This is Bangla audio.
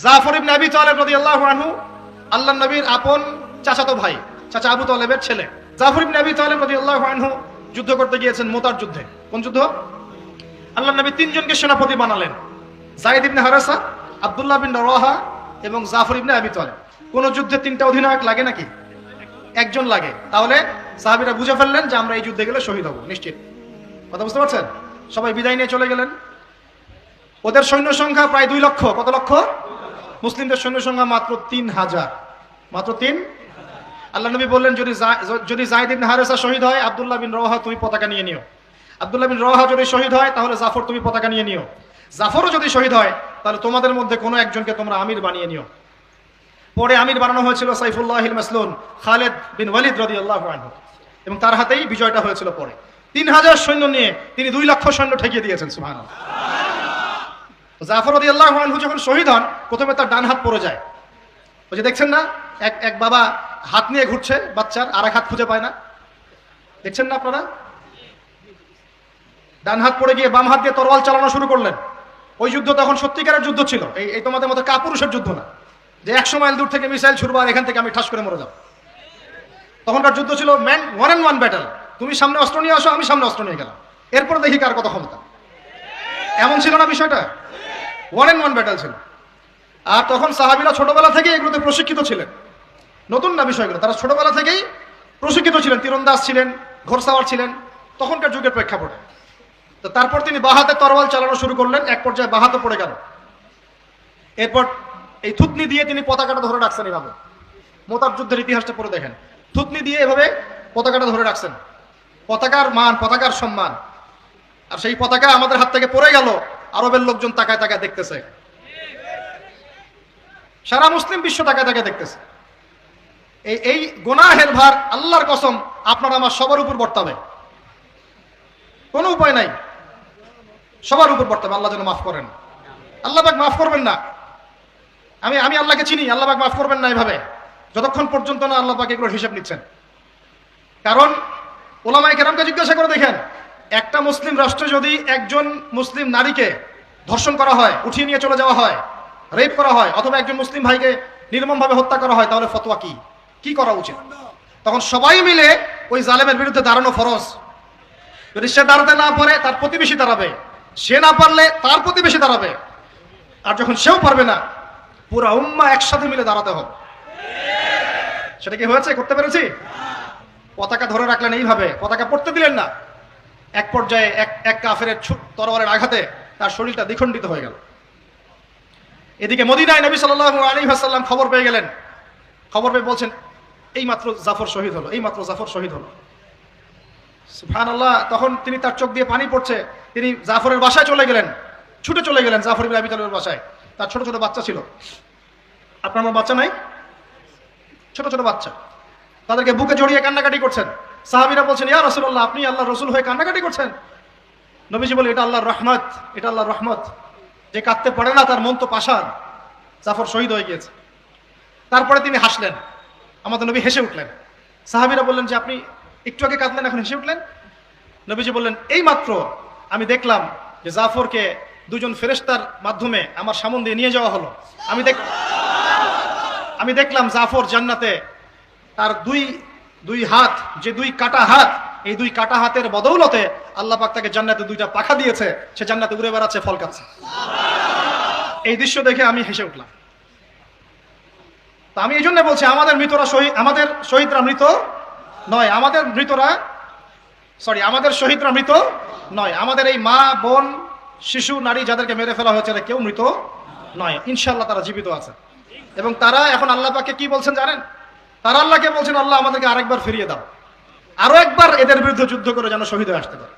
জাফর ইবনে আবি তালেব রাদিয়াল্লাহু আনহু আল্লাহর নবীর আপন চাচাতো ভাই, চাচা আবু তালেবের ছেলে। জাফর ইবনে আবি তালেব রাদিয়াল্লাহু আনহু যুদ্ধ করতে গিয়েছেন মুতার যুদ্ধে। কোন যুদ্ধ? আল্লাহর নবী তিনজনকে সেনাপতি বানালেন, যায়েদ ইবনে হারেসা, আব্দুল্লাহ বিন রওয়াহা এবং জাফর ইবনে আবি তালেব। কোন যুদ্ধে তিনটা অধিনায়ক লাগে নাকি? একজন লাগে। তাহলে সাহাবীরা বুঝে ফেললেন যে আমরা এই যুদ্ধে গেলে শহীদ হব নিশ্চিত। কথা বুঝতে পারছেন? সবাই বিদায় নিয়ে চলে গেলেন। ওদের সৈন্য সংখ্যা প্রায় 2 লক্ষ। কত লক্ষ? মুসলিমদের সৈন্য সংখ্যা মাত্র 3000। মাত্র 3। আল্লাহ নবী বললেন, যদি যায়েদ ইবনে হারেসা শহীদ হয়, আব্দুল্লাহ বিন রওয়াহা তুমি পতাকা নিয়ে নিও। আব্দুল্লাহ বিন রওয়াহা যদি শহীদ হয়, তাহলে জাফর তুমি পতাকা নিয়ে নিও। জাফরও যদি শহীদ হয়, তাহলে তোমাদের মধ্যে কোনো একজনকে তোমরা আমির বানিয়ে নিও। পরে আমির বানানো হয়েছিল সাইফুল্লাহিল মাসলুন খালিদ বিন ওয়ালিদ রাদিয়াল্লাহু আনহু, এবং তার হাতেই বিজয়টা হয়েছিল। পরে 3000 সৈন্য নিয়ে তিনি 2 লক্ষ সৈন্য ঠেকিয়ে দিয়েছেন। সুবহানাল্লাহ। জাফর রাদিয়াল্লাহু আনহু যখন শহীদ হন, প্রথমে তার ডান হাত পড়ে যায়। ওই যে দেখছেন না, এক বাবা হাত নিয়ে ঘুরছে বাচ্চার, আর এক হাত খুঁজে পায় না, দেখছেন না আপনারা? ডান হাত পড়ে গিয়ে বাম হাত দিয়ে তরোয়াল চালানো শুরু করলেন। ওই যুদ্ধ তখন সত্যিকারের যুদ্ধ ছিল, এই তোমাদের মতো কাপুরুষের যুদ্ধ না যে 100 মাইল দূর থেকে মিসাইল ছুড়বো আর এখান থেকে আমি ঠাস করে মরে যাব। তখনকার যুদ্ধ ছিল ম্যান 1-on-1 ব্যাটল। তুমি সামনে অস্ত্র নিয়ে আসো, আমি সামনে অস্ত্র নিয়ে গেলাম, এরপর দেখি কার কত ক্ষমতা। এমন ছিল না বিষয়টা? 1-on-1 ব্যাটল ছিল। আর তখন সাহাবীরা ছোটবেলা থেকেই এগুলোতে প্রশিক্ষিত ছিলেন। নতুন না বিষয়গুলো, তারা ছোটবেলা থেকেই প্রশিক্ষিত ছিলেন, তীরন্দাজ ছিলেন, ঘোড়সাওয়ার ছিলেন তখনকার যুগের প্রেক্ষাপটে। তো তারপর তিনি বাহাতে তরোয়াল চালানো শুরু করলেন, এক পর্যায়ে বাহাতে পড়ে গেল। এরপর এই থুতনি দিয়ে তিনি পতাকাটা ধরে রাখছেন এভাবে। মুতার যুদ্ধের ইতিহাসটা পড়ে দেখেন, থুতনি দিয়ে এভাবে পতাকাটা ধরে রাখছেন। পতাকার মান, পতাকার সম্মান। আর সেই পতাকা আমাদের হাত থেকে পড়ে গেল, আরবের লোকজন তাকায় তাকায় দেখতেছে, সারা মুসলিম বিশ্ব তাকায় তাকায় দেখতেছে। এই গুনাহের ভার আল্লাহর কসম আপনার আমার সবার উপর বর্তাবে, কোনো উপায় নাই, সবার উপর বর্তাবে। আল্লাহ যেন মাফ করেন। আল্লাহ পাক মাফ করবেন না। আমি আল্লাহকে চিনি, আল্লাহ পাক মাফ করবেন না এভাবে, যতক্ষণ পর্যন্ত না আল্লাহ পাক এগুলোর হিসাব নিচ্ছেন। কারণ ওলামায়ে কেরামকে জিজ্ঞাসা করে দেখেন, একটা মুসলিম রাষ্ট্রে যদি একজন মুসলিম নারীকে ধর্ষণ করা হয়, উঠিয়ে নিয়ে চলে যাওয়া হয়, রেপ করা হয়, অথবা একজন মুসলিম ভাইকে নির্মমভাবে হত্যা করা হয়, তাহলে ফতোয়া কি করা উচিত? তখন সবাই মিলে ওই জালেমের বিরুদ্ধে দাঁড়ানো ফরজ। যদি সে দাঁড়াতে না পারে, তার প্রতিবেশী দাঁড়াবে। সে না পারলে তার প্রতিবেশী দাঁড়াবে। আর যখন সেও পারবে না, পুরা উম্মাহ একসাথে মিলে দাঁড়াতে হবে। সেটা কি হয়েছে? করতে পেরেছি? পতাকা ধরে রাখলেন এইভাবে, পতাকা পড়তে দিলেন না। এক পর্যায়ে এক কাফেরের তরবারের আঘাতে তার শরীরটা দ্বিখণ্ডিত হয়ে গেল। এদিকে মদিনায় নবী সাল্লাল্লাহু আলাইহি ওয়াসাল্লাম খবর পেয়ে গেলেন। খবর পেয়ে বলছেন, এইমাত্র জাফর শহীদ হলো, এইমাত্র জাফর শহীদ হলো। সুবহানাল্লাহ। তখন তিনি, তার চোখ দিয়ে পানি পড়ছে, তিনি জাফরের বাসায় চলে গেলেন, ছুটে চলে গেলেন জাফর ইবনে আবি তালেবের বাসায়। তার ছোট ছোট বাচ্চা ছিল। আপনার আমার বাচ্চা নাই? ছোট ছোট বাচ্চা, তাদেরকে বুকে জড়িয়ে কান্নাকাটি করছেন। সাহাবীরা বলছেন, ইয়া রাসূলুল্লাহ, আপনি আল্লাহর রাসূল হয়ে কান্নাকাটি করছেন? নবীজি বলে, এটা আল্লাহর রহমত, এটা আল্লাহর রহমত। যে কাঁদতে পারে না তার মন তো পাষাণ। জাফর শহীদ হয়ে গিয়েছে। তারপরে তিনি হাসলেন, আমাদের নবী হেসে উঠলেন। সাহাবীরা বললেন যে, আপনি একটু আগে কাঁদলেন, এখন হেসে উঠলেন? নবীজি বললেন, এই মাত্র আমি দেখলাম যে জাফরকে 2 জন ফেরেশতার মাধ্যমে আমার সামনে দিয়ে নিয়ে যাওয়া হলো। আমি দেখলাম জাফর জান্নাতে, তার দুই হাত, যে 2 কাটা হাত, এই 2 কাটা হাতের বদৌলতে আল্লাহ পাক তাকে জান্নাতে 2টা পাখা দিয়েছে, সে জান্নাতে উড়ে বেড়াচ্ছে, ফল খাচ্ছে। এই দৃশ্য দেখে আমি হেসে উঠলাম। তো আমি এই জন্য বলছি, আমাদের শহীদরা মৃত নয়, আমাদের শহীদরা মৃত নয়। আমাদের এই মা, বোন, শিশু, নারী যাদেরকে মেরে ফেলা হয়েছে, কেউ মৃত নয়। ইনশাআল্লাহ তারা জীবিত আছে। এবং তারা এখন আল্লাহ পাককে কি বলছেন জানেন? তারা আল্লাহকে বলছেন, আল্লাহ আমাদেরকে আরেকবার ফিরিয়ে দাও, আরো একবার এদের বিরুদ্ধে যুদ্ধ করে যেন শহীদ হয়ে আসতে পারে।